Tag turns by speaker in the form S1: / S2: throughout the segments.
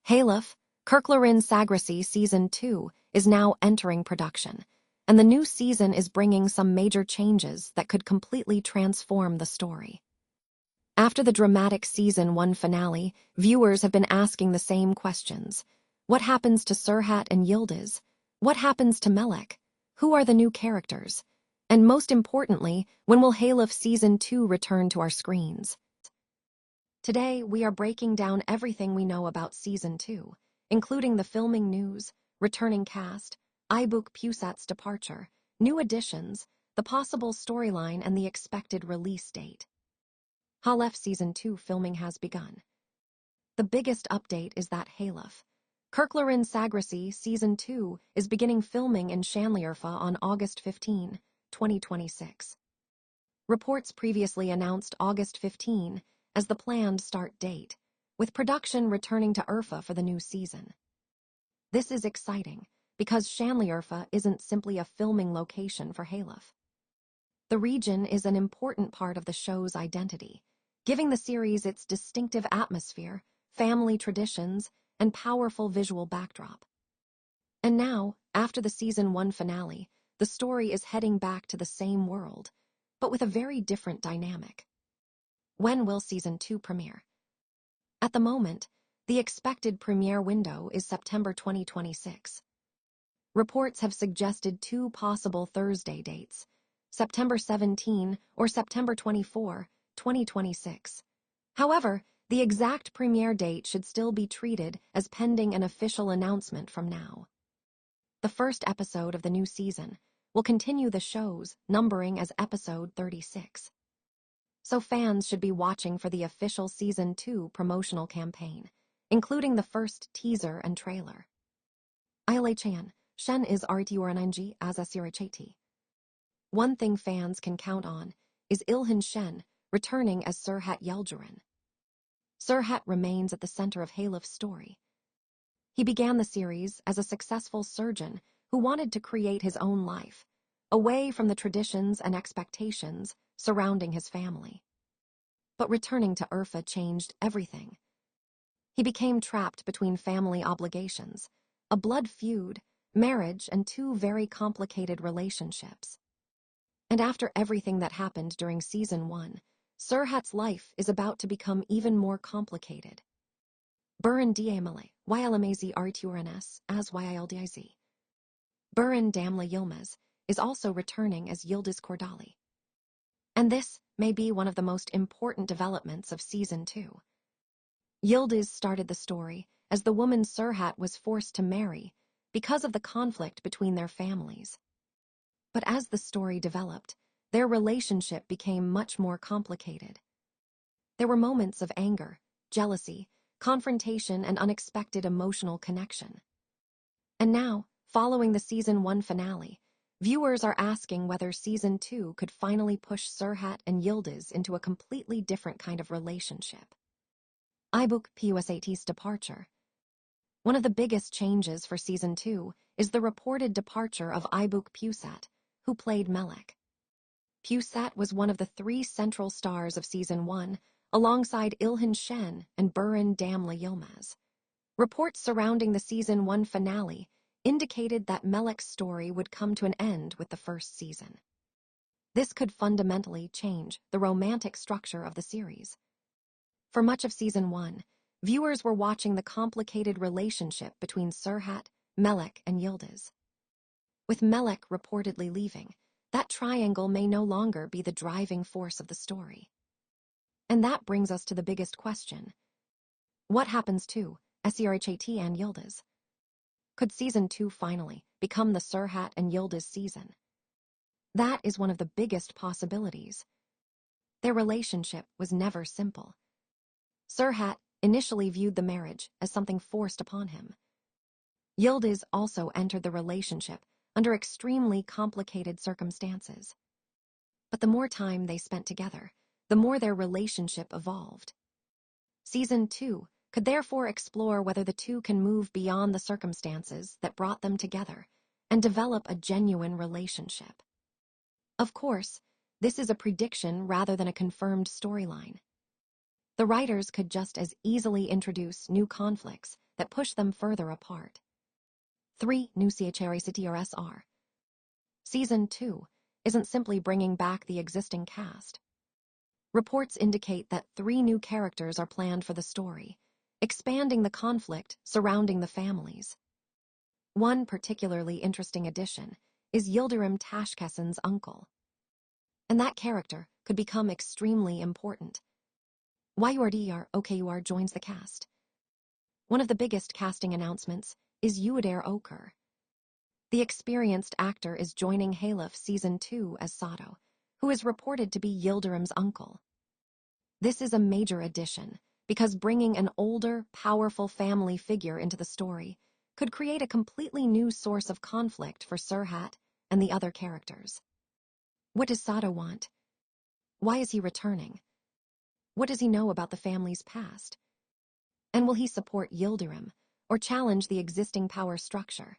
S1: Halef, Kirklerin Sagrasi Season 2 is now entering production, and the new season is bringing some major changes that could completely transform the story. After the dramatic Season 1 finale, viewers have been asking the same questions. What happens to Sirhat and Yıldız? What happens to Melik? Who are the new characters? And most importantly, when will Halef Season 2 return to our screens? Today, we are breaking down everything we know about Season 2, including the filming news, returning cast, İbuk Pusat's departure, new additions, the possible storyline, and the expected release date. Halef Season 2 filming has begun. The biggest update is that Halef, Kirklerin Sagrasi Season 2 is beginning filming in Şanlıurfa on August 15, 2026. Reports previously announced August 15 as the planned start date, with production returning to Urfa for the new season. This is exciting because Şanlıurfa isn't simply a filming location for Halef. The region is an important part of the show's identity, giving the series its distinctive atmosphere, family traditions, and powerful visual backdrop. And now, after the Season 1 finale, the story is heading back to the same world, but with a very different dynamic. When will Season 2 premiere? At the moment, the expected premiere window is September 2026. Reports have suggested two possible Thursday dates, September 17 or September 24, 2026. However, the exact premiere date should still be treated as pending an official announcement from now. The first episode of the new season will continue the show's numbering as episode 36. So fans should be watching for the official Season 2 promotional campaign, including the first teaser and trailer. İlayda Shen is artı as Sirhat. One thing fans can count on is İlhan Shen returning as Sirhat Yıldız. Sirhat remains at the center of Halef's story. He began the series as a successful surgeon who wanted to create his own life, away from the traditions and expectations surrounding his family. But returning to Urfa changed everything. He became trapped between family obligations, a blood feud, marriage, and two very complicated relationships. And after everything that happened during Season 1, Sirhat's life is about to become even more complicated. Biran Damla Yılmaz artı as Yıldiz. Biran Damla Yılmaz is also returning as Yıldız Kordali. And this may be one of the most important developments of Season 2. Yıldız started the story as the woman Sirhat was forced to marry because of the conflict between their families. But as the story developed, their relationship became much more complicated. There were moments of anger, jealousy, confrontation, and unexpected emotional connection. And now, following the Season 1 finale, viewers are asking whether Season 2 could finally push Sirhat and Yıldız into a completely different kind of relationship. İbuk Pusat's departure. One of the biggest changes for Season 2 is the reported departure of İbuk Pusat, who played Melik. Pusat was one of the three central stars of Season 1, alongside İlhan Shen and Biran Damla Yılmaz. Reports surrounding the Season 1 finale indicated that Melik's story would come to an end with the first season. This could fundamentally change the romantic structure of the series. For much of Season 1, viewers were watching the complicated relationship between Sirhat, Melik, and Yıldız. With Melik reportedly leaving, that triangle may no longer be the driving force of the story. And that brings us to the biggest question. What happens to Sirhat and Yıldız? Could Season 2 finally become the Sirhat and Yıldız season? That is one of the biggest possibilities. Their relationship was never simple. Sirhat initially viewed the marriage as something forced upon him. Yıldız also entered the relationship under extremely complicated circumstances. But the more time they spent together, the more their relationship evolved. Season 2 could therefore explore whether the two can move beyond the circumstances that brought them together and develop a genuine relationship. Of course, this is a prediction rather than a confirmed storyline. The writers could just as easily introduce new conflicts that push them further apart. 3. New CHRCTRSR. Season 2 isn't simply bringing back the existing cast. Reports indicate that 3 new characters are planned for the story, expanding the conflict surrounding the families. One particularly interesting addition is Yildirim Tashkesin's uncle. And that character could become extremely important. YURDER OKUR joins the cast. One of the biggest casting announcements is Uğur Okur. The experienced actor is joining Halef Season 2 as Sado, who is reported to be Yildirim's uncle. This is a major addition because bringing an older, powerful family figure into the story could create a completely new source of conflict for Sirhat and the other characters. What does Sado want? Why is he returning? What does he know about the family's past? And will he support Yildirim or challenge the existing power structure?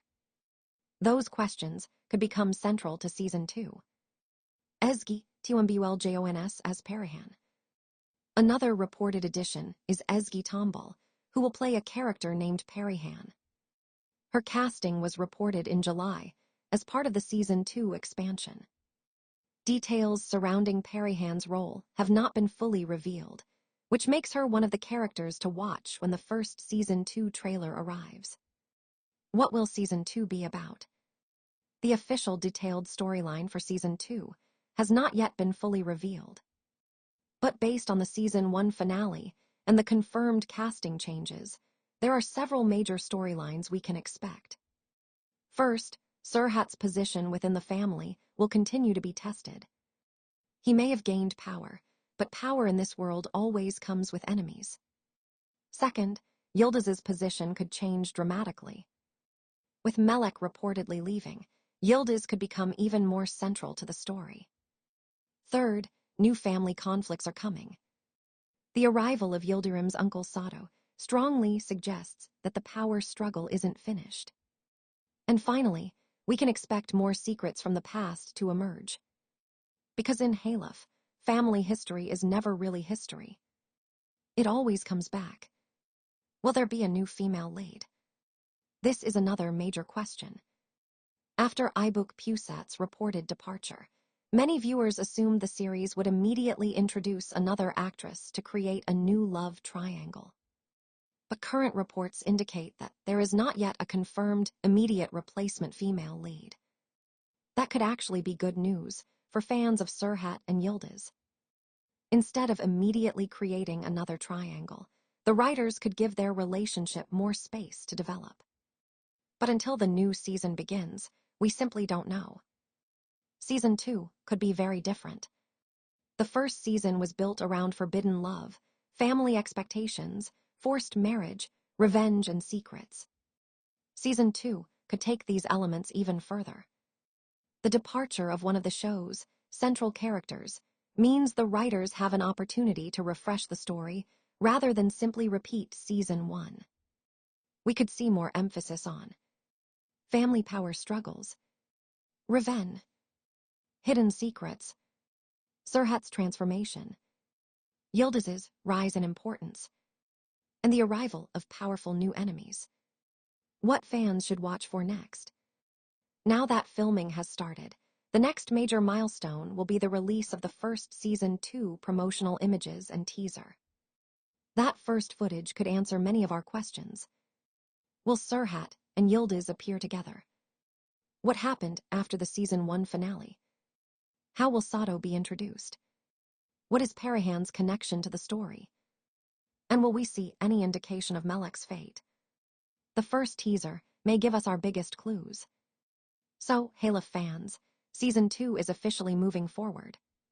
S1: Those questions could become central to Season 2. Ezgi Tombul as Peryan. Another reported addition is Ezgi Tombul, who will play a character named Peryan. Her casting was reported in July as part of the Season 2 expansion. Details surrounding Peryan's role have not been fully revealed, which makes her one of the characters to watch when the first Season 2 trailer arrives. What will Season 2 be about? The official detailed storyline for Season 2 has not yet been fully revealed. But based on the Season 1 finale and the confirmed casting changes, there are several major storylines we can expect. First, Sirhat's position within the family will continue to be tested. He may have gained power, but power in this world always comes with enemies. Second, Yıldız's position could change dramatically. With Melik reportedly leaving, Yıldız could become even more central to the story. Third, new family conflicts are coming. The arrival of Yildirim's uncle Sado strongly suggests that the power struggle isn't finished. And finally, we can expect more secrets from the past to emerge. Because in Halef, family history is never really history. It always comes back. Will there be a new female lead? This is another major question. After İbuk Pusat's reported departure, many viewers assumed the series would immediately introduce another actress to create a new love triangle. But current reports indicate that there is not yet a confirmed, immediate replacement female lead. That could actually be good news for fans of Sirhat and Yıldız. Instead of immediately creating another triangle, the writers could give their relationship more space to develop. But until the new season begins, we simply don't know. Season 2 could be very different. The first season was built around forbidden love, family expectations, forced marriage, revenge, and secrets. Season 2 could take these elements even further. The departure of one of the show's central characters means the writers have an opportunity to refresh the story rather than simply repeat Season 1. We could see more emphasis on family power struggles, revenge, hidden secrets, Sirhat's transformation, Yıldız's rise in importance, and the arrival of powerful new enemies. What fans should watch for next? Now that filming has started, the next major milestone will be the release of the first Season 2 promotional images and teaser. That first footage could answer many of our questions. Will Sirhat and Yıldız appear together? What happened after the Season 1 finale? How will Sado be introduced? What is Peryan's connection to the story? And will we see any indication of Melik's fate? The first teaser may give us our biggest clues. So, Halef fans, Season 2 is officially moving forward.